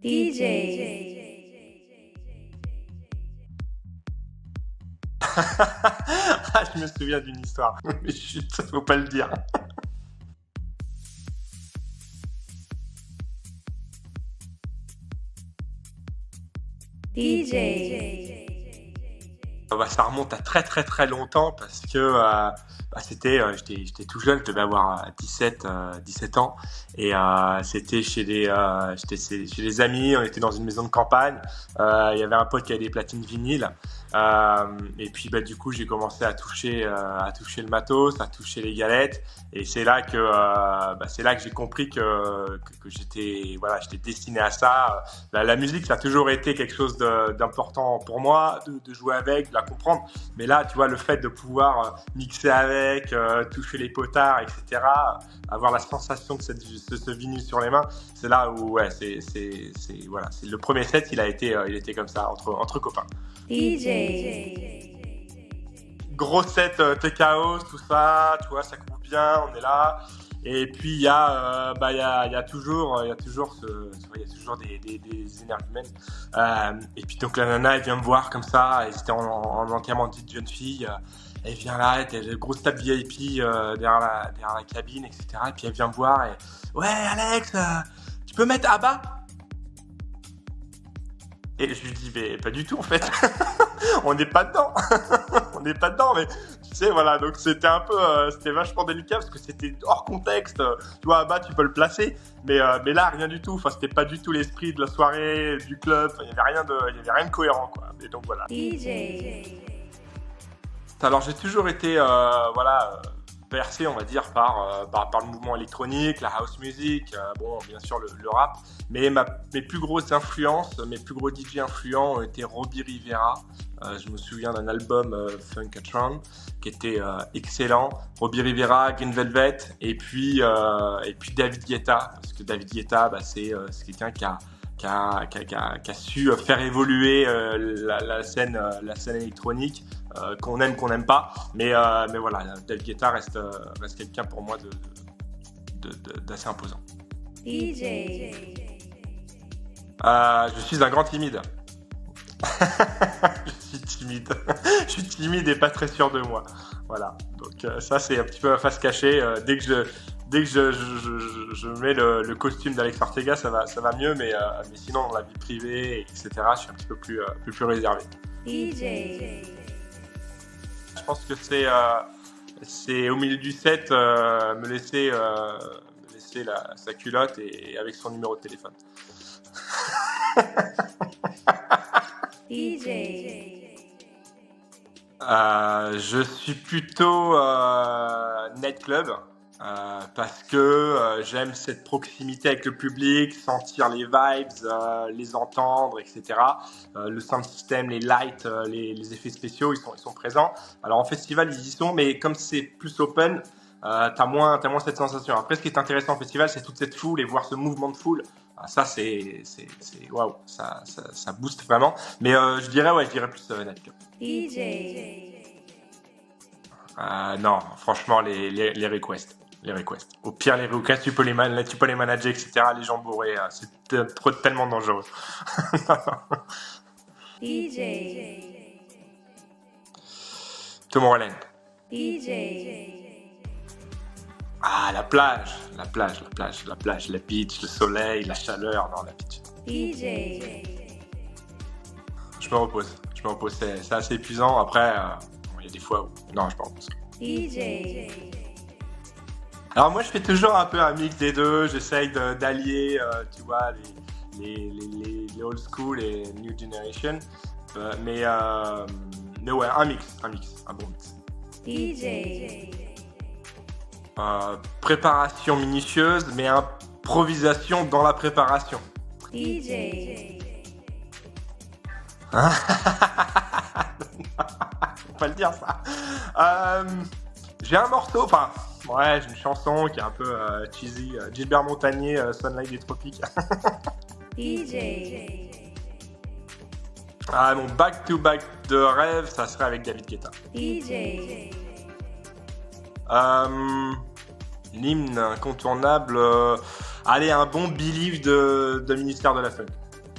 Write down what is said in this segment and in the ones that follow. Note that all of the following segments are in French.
DJ. Ah, je me souviens d'une histoire. Mais chut, faut pas le dire. DJ. Ça remonte à très très très longtemps parce que j'étais tout jeune, je devais avoir 17 ans et c'était chez des amis, on était dans une maison de campagne, il y avait un pote qui avait des platines vinyles et puis du coup j'ai commencé à toucher le matos, à toucher les galettes et c'est là que j'ai compris que j'étais destiné à ça. La musique ça a toujours été quelque chose d'important pour moi, de jouer avec, de la comprendre. Mais là, tu vois, le fait de pouvoir mixer avec, toucher les potards, etc., avoir la sensation de ce vinyle sur les mains, c'est là où, ouais, c'est le premier set, il était comme ça, entre copains. DJ. Gros set Tech House, tout ça, tu vois, ça coupe bien, on est là. Et puis il y a toujours des énergumènes. Et puis donc la nana elle vient me voir comme ça, et c'était en enterrement de jeune fille. Elle vient là, elle était grosse table VIP derrière la cabine, etc. Et puis elle vient me voir et ouais Alex, tu peux mettre Abba? Et je lui dis mais pas du tout en fait. On n'est pas dedans. On n'est pas dedans, mais tu sais, voilà, donc c'était un peu, c'était vachement délicat parce que c'était hors contexte. Tu vois, tu peux le placer, mais là, rien du tout. Enfin, c'était pas du tout l'esprit de la soirée, du club. Enfin, il y avait rien de cohérent, quoi. Et donc voilà. DJ. Alors j'ai toujours été, bercé, on va dire, par le mouvement électronique, la house music, bien sûr le rap. Mais mes plus grosses influences, mes plus gros DJ influents ont été Robbie Rivera. Je me souviens d'un album Funkatron qui était excellent. Robbie Rivera, Green Velvet, et puis David Guetta, parce que David Guetta, c'est quelqu'un qui a su faire évoluer la scène électronique, qu'on aime, qu'on n'aime pas. Mais voilà, David Guetta reste quelqu'un pour moi d'assez imposant. DJ. Je suis un grand timide. Je suis timide et pas très sûr de moi. Voilà. Donc ça c'est un petit peu ma face cachée. Dès que je mets le costume d'Alex Ortega, ça va mieux, mais sinon dans la vie privée, etc., je suis un petit peu plus réservé. DJ. Je pense que c'est au milieu du set me laisser sa culotte et avec son numéro de téléphone. DJ. Je suis plutôt nightclub parce que j'aime cette proximité avec le public, sentir les vibes, les entendre, etc. Le sound system, les lights, les effets spéciaux, ils sont présents. Alors en festival, ils y sont, mais comme c'est plus open, t'as moins cette sensation. Après, ce qui est intéressant en festival, c'est toute cette foule et voir ce mouvement de foule. Ça, c'est waouh, ça booste vraiment. Mais je dirais plus nightclub. DJ. Non, franchement, les requests. Les requests. Au pire, les requests, tu peux les manager, etc. Les gens bourrés, c'est tellement dangereux. DJ. Tomorrowland. DJ. Ah, la plage, la beach, le soleil, la chaleur, non, la beach. DJ. Je me repose, c'est assez épuisant. Après, il y a des fois où, non, je me repose. DJ. Alors moi, je fais toujours un peu un mix des deux. J'essaye d'allier, tu vois, les old school et new generation. Mais ouais, un bon mix. DJ. Préparation minutieuse, mais improvisation dans la préparation. DJ. Faut pas le dire ça. J'ai un morceau, j'ai une chanson qui est un peu cheesy. Gilbert Montagnier, Sunlight des Tropiques. DJ. Mon back-to-back de rêve, ça serait avec David Guetta. DJ. L'hymne incontournable, allez, un bon Believe de ministère de la Funk.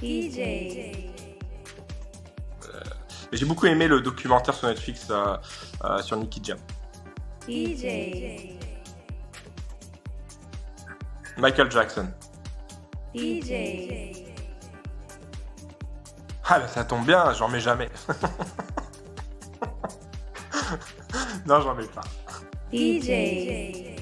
DJ. Mais j'ai beaucoup aimé le documentaire sur Netflix sur Nicky Jam. DJ. Michael Jackson. DJ. Ah bah ça tombe bien, j'en mets jamais. Non, j'en mets pas. DJ.